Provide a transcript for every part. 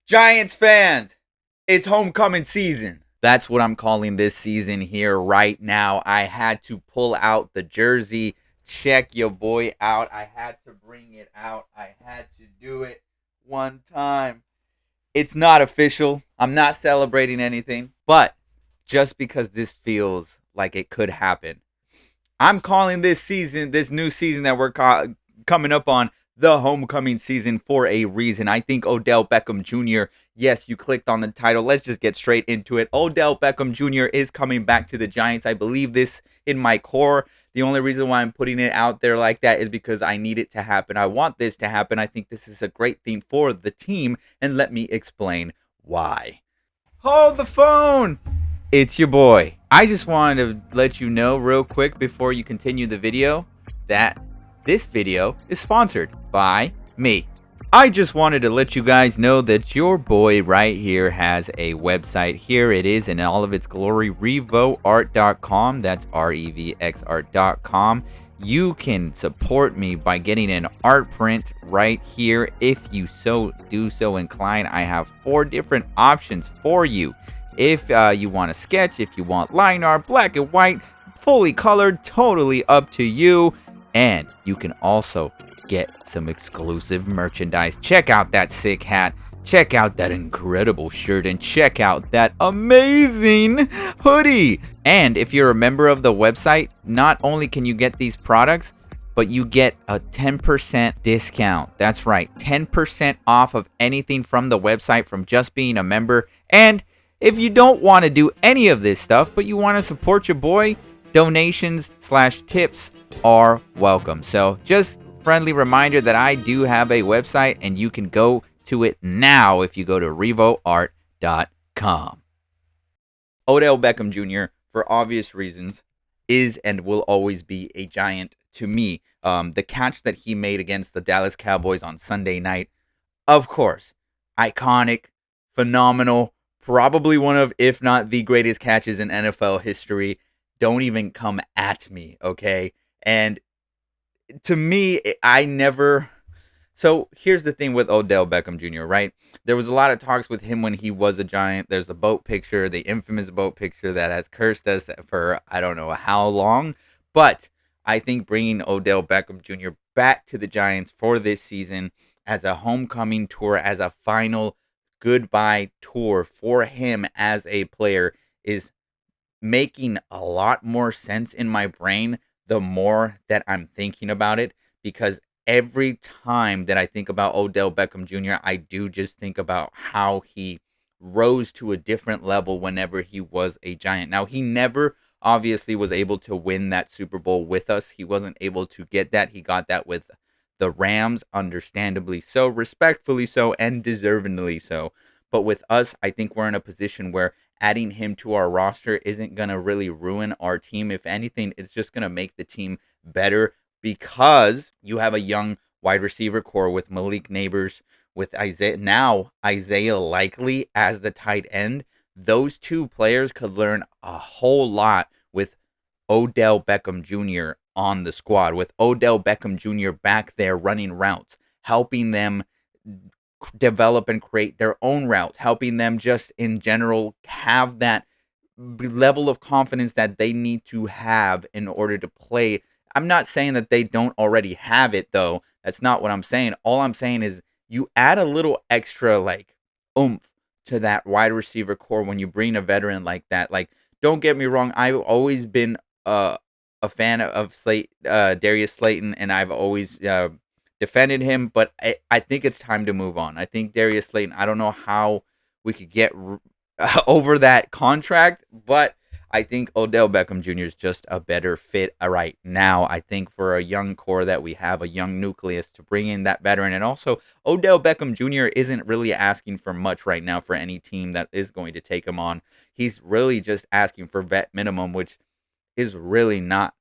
Giants fans, it's homecoming season. That's what I'm calling this season here right now. I had to pull out the jersey, check your boy out. I had to bring it out. I had to do it one time. It's not official. I'm not celebrating anything, but just because this feels like it could happen, I'm calling this season, this new season that we're coming up on, the homecoming season for a reason. I think Odell Beckham Jr., yes, you clicked on the title. Let's just get straight into it. Odell Beckham Jr. is coming back to the Giants. I believe this in my core. The only reason why I'm putting it out there like that is because I need it to happen. I want this to happen. I think this is a great theme for the team, and let me explain why. Hold the phone! It's your boy. I just wanted to let you know real quick before you continue the video that this video is sponsored by me. I just wanted to let you guys know that your boy right here has a website. Here it is in all of its glory, revoart.com. That's REVXart.com. You can support me by getting an art print right here if you do so incline. I have 4 different options for you. If you want a sketch, if you want line art, black and white, fully colored, totally up to you. And you can also get some exclusive merchandise. Check out that sick hat. Check out that incredible shirt. And check out that amazing hoodie. And if you're a member of the website, not only can you get these products, but you get a 10% discount. That's right, 10% off of anything from the website from just being a member. And if you don't want to do any of this stuff, but you want to support your boy, donations/tips are welcome. So just friendly reminder that I do have a website and you can go to it now if you go to revoart.com. Odell Beckham Jr., for obvious reasons, is and will always be a Giant to me. The catch that he made against the Dallas Cowboys on Sunday night, of course, iconic, phenomenal, probably one of, if not the greatest catches in NFL history. Don't even come at me, okay? And to me, I never. So here's the thing with Odell Beckham Jr., right? There was a lot of talks with him when he was a Giant. There's a boat picture, the infamous boat picture that has cursed us for I don't know how long. But I think bringing Odell Beckham Jr. back to the Giants for this season as a homecoming tour, as a final goodbye tour for him as a player is making a lot more sense in my brain the more that I'm thinking about it, because every time that I think about Odell Beckham Jr., I do just think about how he rose to a different level whenever he was a Giant. Now, he never obviously was able to win that Super Bowl with us. He wasn't able to get that. He got that with the Rams, understandably so, respectfully so, and deservingly so. But with us, I think we're in a position where adding him to our roster isn't going to really ruin our team. If anything, it's just going to make the team better because you have a young wide receiver core with Malik Nabers, with Isaiah Likely as the tight end. Those 2 players could learn a whole lot with Odell Beckham Jr. on the squad, with Odell Beckham Jr. back there running routes, helping them develop and create their own routes, helping them just in general have that level of confidence that they need to have in order to play. I'm not saying that they don't already have it, though. That's not what I'm saying. All I'm saying is you add a little extra like oomph to that wide receiver core when you bring a veteran like that. Like, don't get me wrong, I've always been a fan of Darius Slayton, and I've always defended him, but I think it's time to move on. I think Darius Slayton, I don't know how we could get over that contract, but I think Odell Beckham Jr. is just a better fit right now. I think for a young core that we have, a young nucleus, to bring in that veteran. And also, Odell Beckham Jr. isn't really asking for much right now for any team that is going to take him on. He's really just asking for vet minimum, which is really not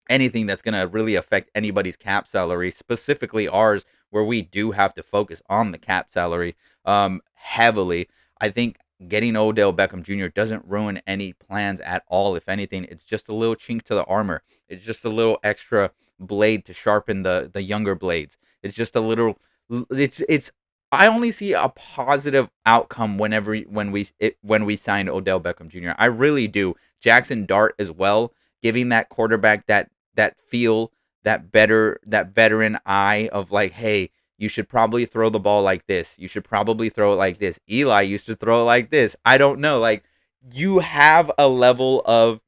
anything that's going to really affect anybody's cap salary, specifically ours, where we do have to focus on the cap salary heavily. I think getting Odell Beckham Jr. doesn't ruin any plans at all. If anything, it's just a little chink to the armor. It's just a little extra blade to sharpen the younger blades. It's just a little. It's I only see a positive outcome when we signed Odell Beckham Jr. I really do. Jackson Dart as well, giving that quarterback that feel, that veteran eye of like, hey, you should probably throw the ball like this. You should probably throw it like this. Eli used to throw it like this. I don't know. Like, you have a level of,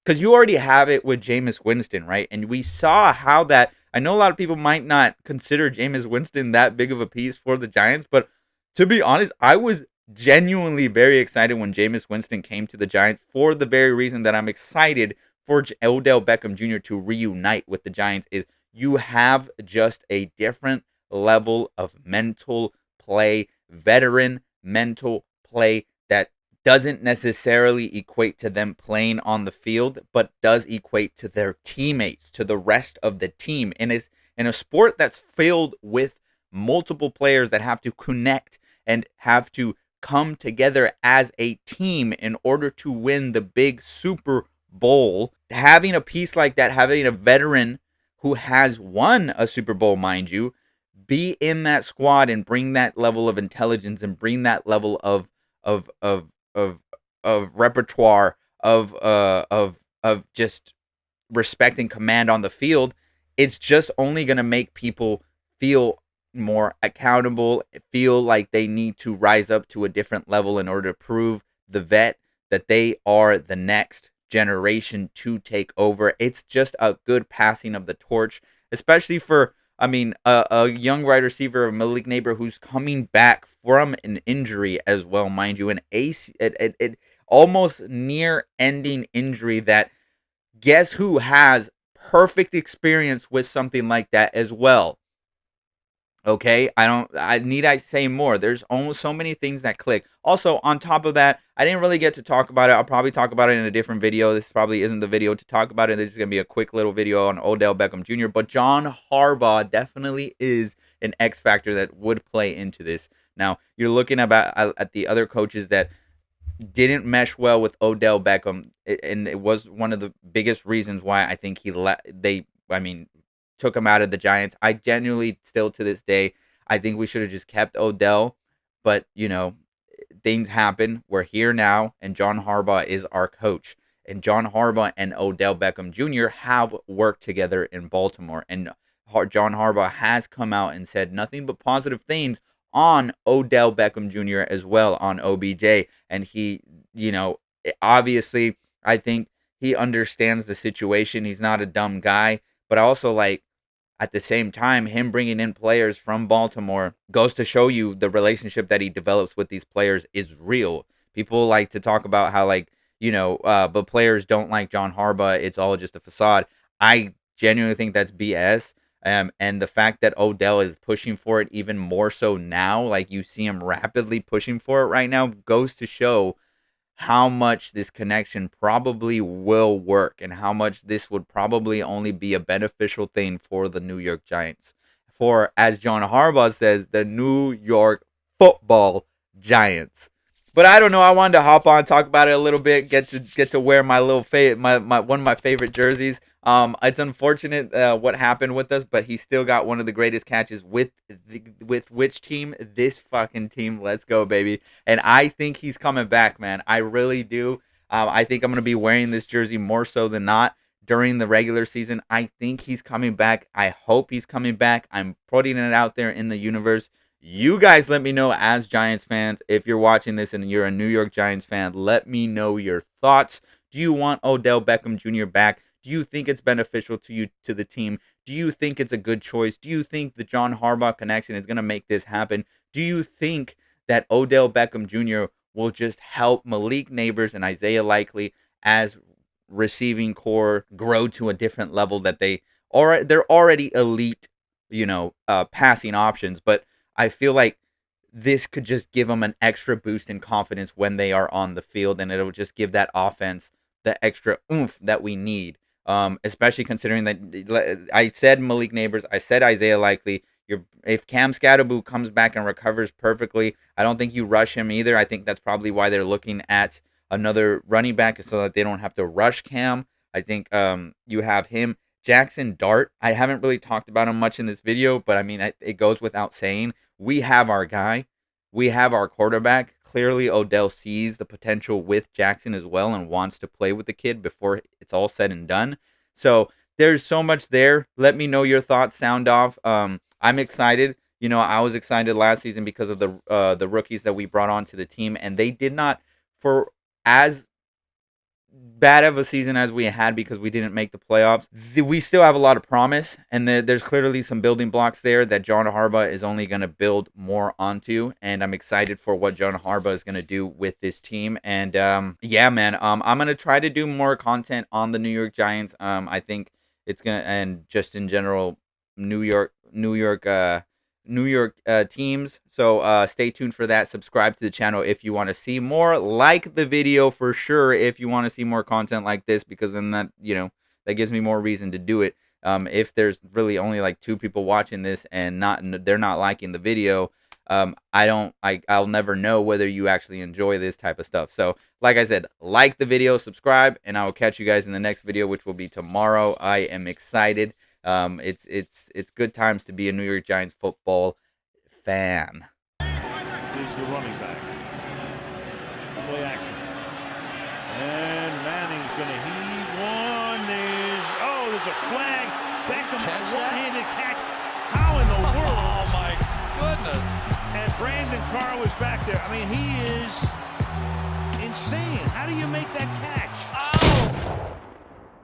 because you already have it with Jameis Winston, right? And we saw how that. I know a lot of people might not consider Jameis Winston that big of a piece for the Giants, but to be honest, I was genuinely very excited when Jameis Winston came to the Giants for the very reason that I'm excited for Odell Beckham Jr. to reunite with the Giants. Is you have just a different level of mental play, veteran mental play that doesn't necessarily equate to them playing on the field, but does equate to their teammates, to the rest of the team. And it's in a sport that's filled with multiple players that have to connect and have to come together as a team in order to win the big Super Bowl. Having a piece like that, having a veteran who has won a Super Bowl, mind you, be in that squad and bring that level of intelligence and bring that level of of of of repertoire of just respect and command on the field, it's just only going to make people feel more accountable, feel like they need to rise up to a different level in order to prove the vet that they are the next generation to take over. It's just a good passing of the torch, especially for, I mean, a young wide receiver, Malik Neighbor, who's coming back from an injury as well, mind you, an it almost near ending injury that, guess who has perfect experience with something like that as well. Okay, I say more. There's almost so many things that click. Also, on top of that, I didn't really get to talk about it. I'll probably talk about it in a different video. This probably isn't the video to talk about it. This is going to be a quick little video on Odell Beckham Jr. But John Harbaugh definitely is an X factor that would play into this. Now, you're looking at the other coaches that didn't mesh well with Odell Beckham, and it was one of the biggest reasons why I think I mean, took him out of the Giants. I genuinely, still to this day, I think we should have just kept Odell, but things happen. We're here now, and John Harbaugh is our coach. And John Harbaugh and Odell Beckham Jr. have worked together in Baltimore, and John Harbaugh has come out and said nothing but positive things on Odell Beckham Jr. as well, on OBJ. And he, obviously, I think he understands the situation. He's not a dumb guy, but I also like, at the same time, him bringing in players from Baltimore goes to show you the relationship that he develops with these players is real. People like to talk about how, like, but players don't like John Harbaugh. It's all just a facade. I genuinely think that's BS. And the fact that Odell is pushing for it even more so now, like you see him rapidly pushing for it right now, goes to show how much this connection probably will work and how much this would probably only be a beneficial thing for the New York Giants. For, as John Harbaugh says, the New York Football Giants. But I don't know. I wanted to hop on, talk about it a little bit, get to wear my little my one of my favorite jerseys. It's unfortunate what happened with us, but he still got one of the greatest catches with which team? This fucking team. Let's go, baby! And I think he's coming back, man. I really do. I think I'm gonna be wearing this jersey more so than not during the regular season. I think he's coming back. I hope he's coming back. I'm putting it out there in the universe. You guys let me know, as Giants fans, if you're watching this and you're a New York Giants fan, let me know your thoughts. Do you want Odell Beckham Jr. back? Do you think it's beneficial to you, to the team? Do you think it's a good choice? Do you think the John Harbaugh connection is going to make this happen? Do you think that Odell Beckham Jr. will just help Malik Neighbors and Isaiah Likely as receiving core grow to a different level, that they're already elite, passing options, but I feel like this could just give them an extra boost in confidence when they are on the field, and it'll just give that offense the extra oomph that we need. Especially considering that I said Malik Neighbors, I said Isaiah Likely. If Cam Scatterboo comes back and recovers perfectly, I don't think you rush him either. I think that's probably why they're looking at another running back, so that they don't have to rush Cam. I think you have him. Jackson Dart, I haven't really talked about him much in this video, but I mean, it goes without saying. we have our guy. We have our quarterback. Clearly, Odell sees the potential with Jackson as well and wants to play with the kid before it's all said and done. So there's so much there. Let me know your thoughts. Sound off. I'm excited. You know, I was excited last season because of the rookies that we brought onto the team, and they did not, for as bad of a season as we had because we didn't make the playoffs, we still have a lot of promise, and there's clearly some building blocks there that John Harbaugh is only going to build more onto, and I'm excited for what John Harbaugh is going to do with this team. And yeah, man, I'm going to try to do more content on the New York Giants. I think it's going to, and just in general, New York teams. So stay tuned for that. Subscribe to the channel if you want to see more. Like the video for sure if you want to see more content like this, because then that, you know, that gives me more reason to do it. If there's really only like 2 people watching this and they're not liking the video, I'll never know whether you actually enjoy this type of stuff. So like I said, like the video, subscribe, and I will catch you guys in the next video, which will be tomorrow. I am excited. It's good times to be a New York Giants football fan. Is the running back. Play action. And Manning's going to heave one. There's a flag. Beckham, one-handed catch. How in the world? Oh, my goodness. And Brandon Carr was back there. I mean, he is insane. How do you make that catch?